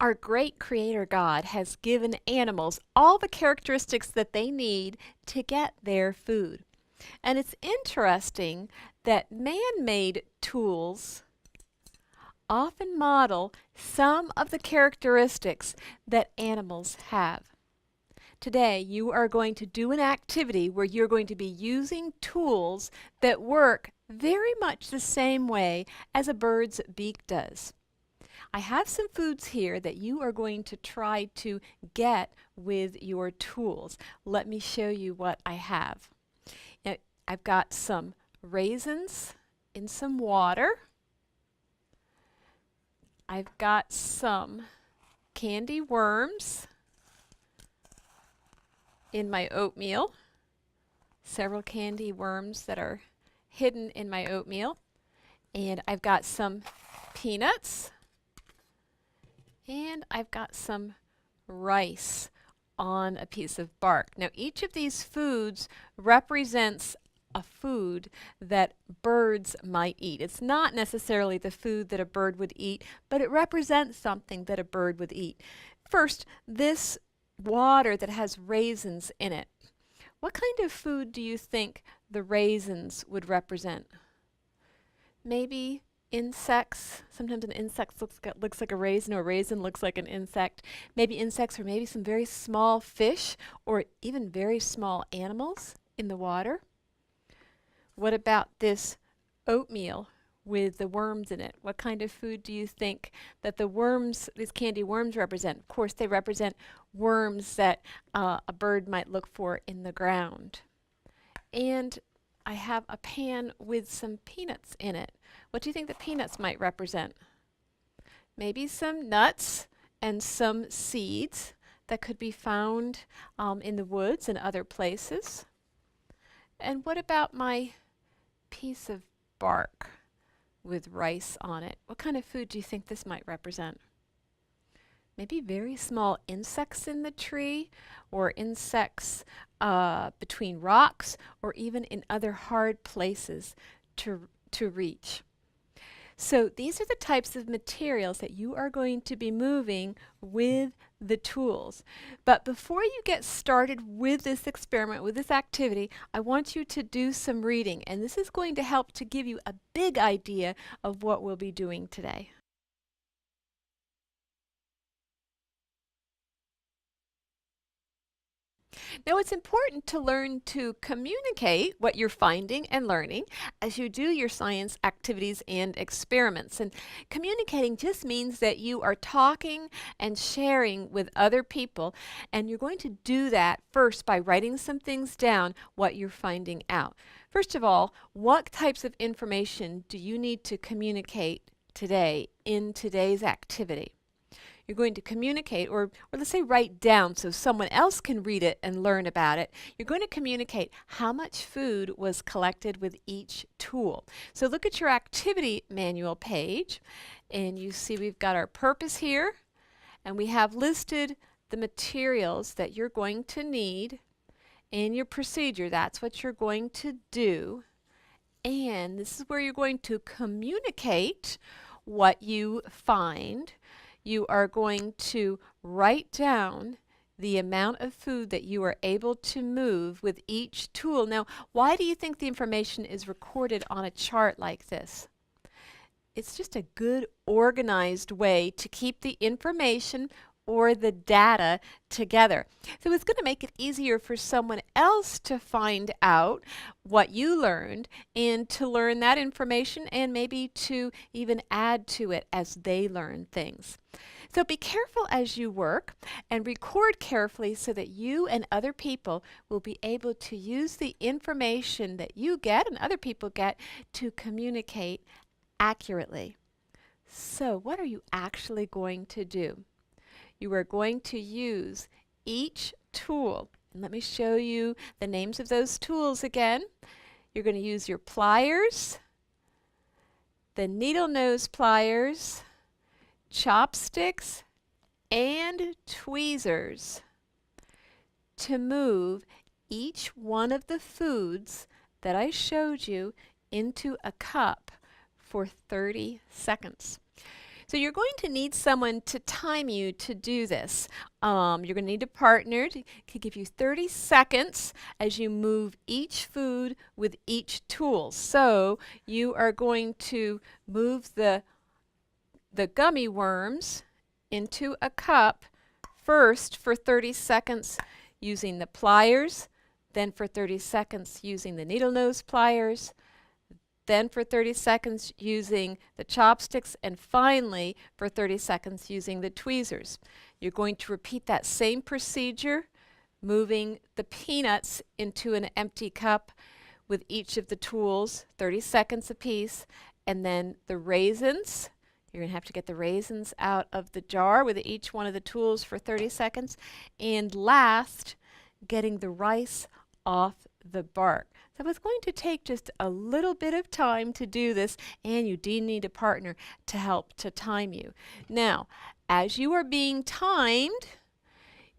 Our great creator God has given animals all the characteristics that they need to get their food. And it's interesting that man-made tools often model some of the characteristics that animals have. Today, you are going to do an activity where you're going to be using tools that work very much the same way as a bird's beak does. I have some foods here that you are going to try to get with your tools. Let me show you what I have. Now, I've got some raisins in some water. I've got some candy worms in my oatmeal. Several candy worms that are hidden in my oatmeal. And I've got some peanuts. And I've got some rice on a piece of bark. Now, each of these foods represents a food that birds might eat. It's not necessarily the food that a bird would eat, but it represents something that a bird would eat. First, this water that has raisins in it. What kind of food do you think the raisins would represent? Maybe insects. Sometimes an insect looks like a raisin, or a raisin looks like an insect. Maybe insects, or maybe some very small fish, or even very small animals in the water. What about this oatmeal with the worms in it? What kind of food do you think that the worms, these candy worms, represent? Of course, they represent worms that a bird might look for in the ground. And I have a pan with some peanuts in it. What do you think the peanuts might represent? Maybe some nuts and some seeds that could be found in the woods and other places. And what about my piece of bark with rice on it? What kind of food do you think this might represent? Maybe very small insects in the tree, or insects between rocks, or even in other hard places to reach. So these are the types of materials that you are going to be moving with the tools. But before you get started with this experiment, with this activity, I want you to do some reading, and this is going to help to give you a big idea of what we'll be doing today. Now, it's important to learn to communicate what you're finding and learning as you do your science activities and experiments. And communicating just means that you are talking and sharing with other people, and you're going to do that first by writing some things down, what you're finding out. First of all, what types of information do you need to communicate today in today's activity? You're going to communicate, or let's say write down so someone else can read it and learn about it. You're going to communicate how much food was collected with each tool. So look at your activity manual page, and you see we've got our purpose here, and we have listed the materials that you're going to need in your procedure. That's what you're going to do. And this is where you're going to communicate what you find. You are going to write down the amount of food that you are able to move with each tool. Now, why do you think the information is recorded on a chart like this? It's just a good organized way to keep the information or the data together. So it's going to make it easier for someone else to find out what you learned and to learn that information, and maybe to even add to it as they learn things. So be careful as you work, and record carefully so that you and other people will be able to use the information that you get and other people get to communicate accurately. So what are you actually going to do? You are going to use each tool. And let me show you the names of those tools again. You're going to use your pliers, the needle nose pliers, chopsticks, and tweezers to move each one of the foods that I showed you into a cup for 30 seconds. So you're going to need someone to time you to do this. You're going to need a partner to give you 30 seconds as you move each food with each tool. So you are going to move the gummy worms into a cup first for 30 seconds using the pliers, then for 30 seconds using the needle nose pliers, then for 30 seconds using the chopsticks, and finally for 30 seconds using the tweezers. You're going to repeat that same procedure, moving the peanuts into an empty cup with each of the tools, 30 seconds apiece, and then the raisins. You're going to have to get the raisins out of the jar with each one of the tools for 30 seconds. And last, getting the rice off the bark. So it's going to take just a little bit of time to do this, and you do need a partner to help to time you. Now, as you are being timed,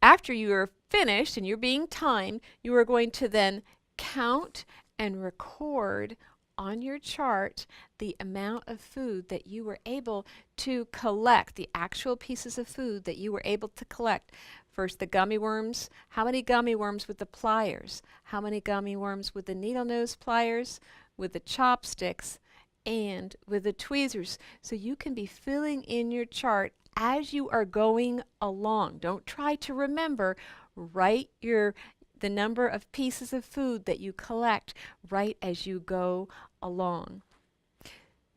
after you are finished and you're being timed, you are going to then count and record on your chart the amount of food that you were able to collect, the actual pieces of food that you were able to collect. First, the gummy worms. How many gummy worms with the pliers? How many gummy worms with the needle nose pliers, with the chopsticks, and with the tweezers? So you can be filling in your chart as you are going along. Don't try to remember. Write the number of pieces of food that you collect right as you go along.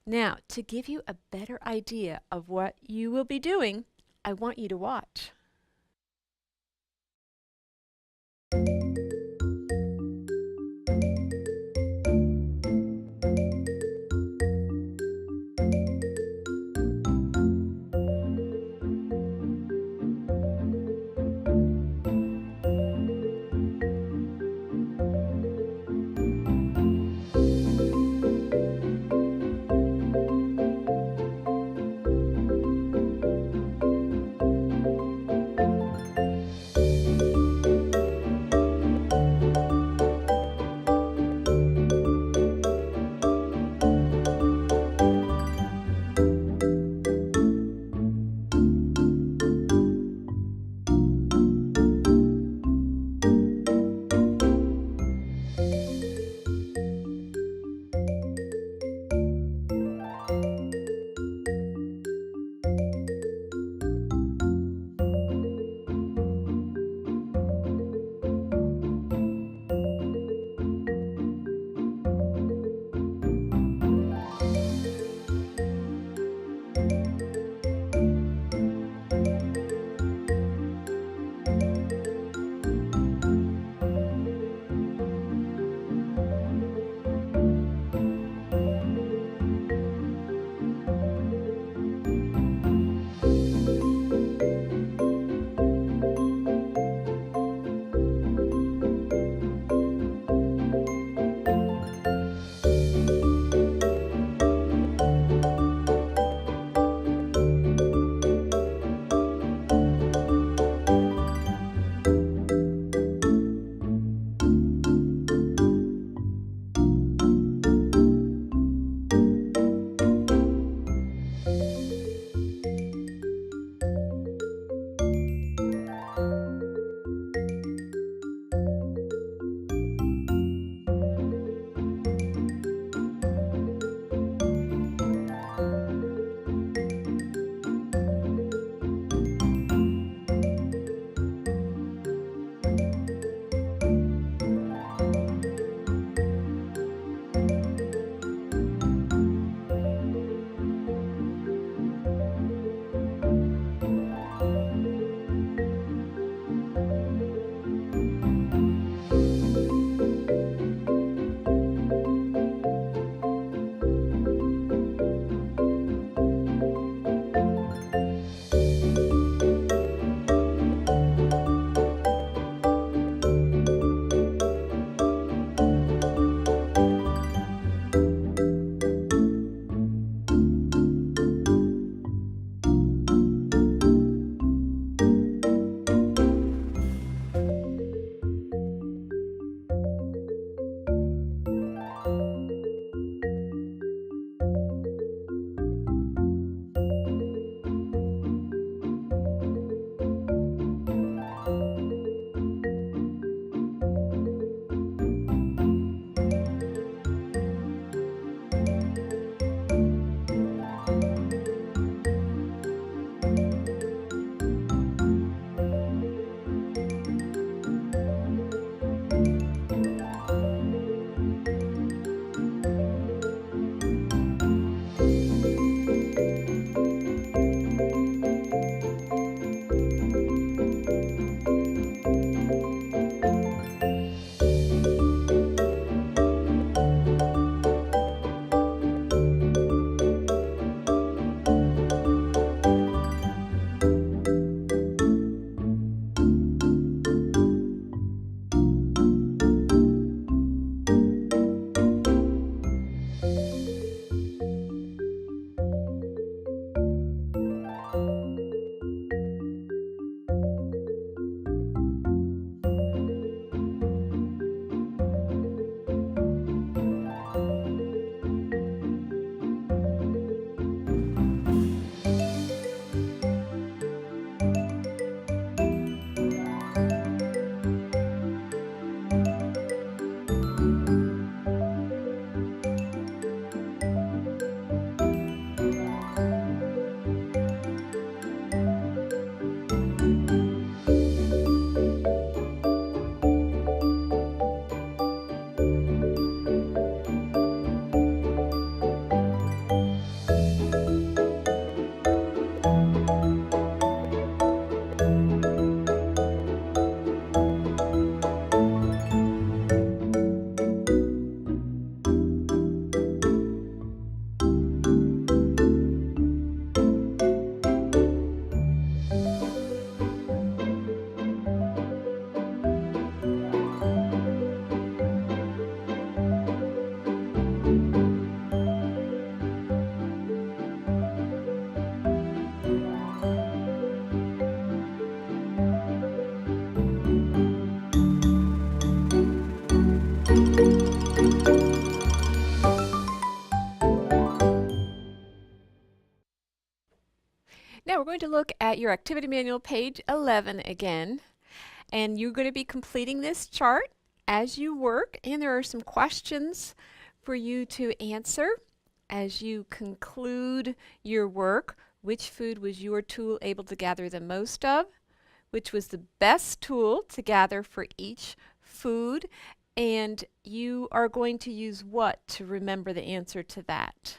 Now, to give you a better idea of what you will be doing, I want you to watch. going to look at your activity manual, page 11 again, and you're going to be completing this chart as you work, and there are some questions for you to answer as you conclude your work. Which food was your tool able to gather the most of? Which was the best tool to gather for each food? And you are going to use what to remember the answer to that?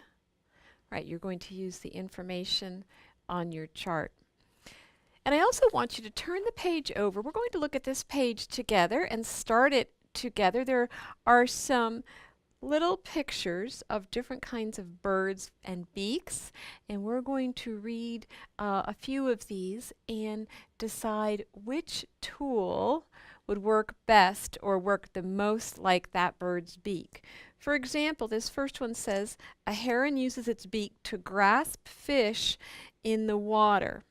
Right, you're going to use the information on your chart. And I also want you to turn the page over. We're going to look at this page together and start it together. There are some little pictures of different kinds of birds and beaks, and we're going to read a few of these and decide which tool would work best or work the most like that bird's beak. For example, this first one says, a heron uses its beak to grasp fish in the water.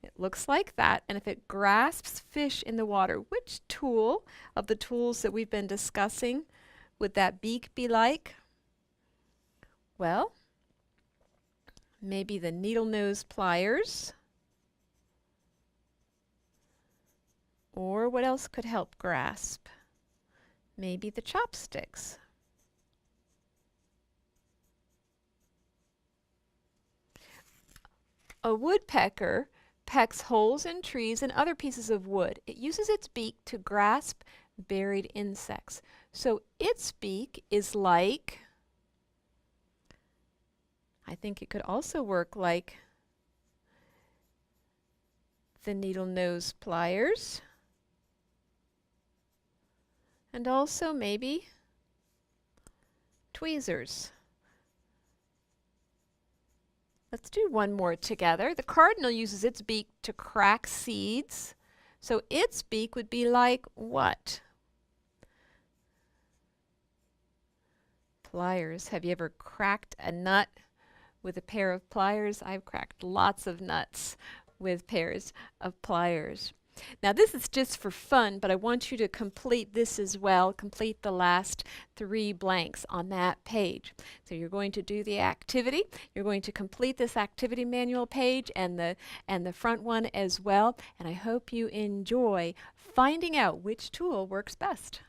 It looks like that, and if it grasps fish in the water, which tool of the tools that we've been discussing would that beak be like? Well, maybe the needle nose pliers. Or what else could help grasp? Maybe the chopsticks. A woodpecker pecks holes in trees and other pieces of wood. It uses its beak to grasp buried insects. So its beak is like, I think it could also work like the needle nose pliers, and also maybe tweezers. Let's do one more together. The cardinal uses its beak to crack seeds. So its beak would be like what? Pliers. Have you ever cracked a nut with a pair of pliers? I've cracked lots of nuts with pairs of pliers. Now this is just for fun, but I want you to complete this as well. Complete the last 3 blanks on that page. So you're going to do the activity. You're going to complete this activity manual page and the front one as well. And I hope you enjoy finding out which tool works best.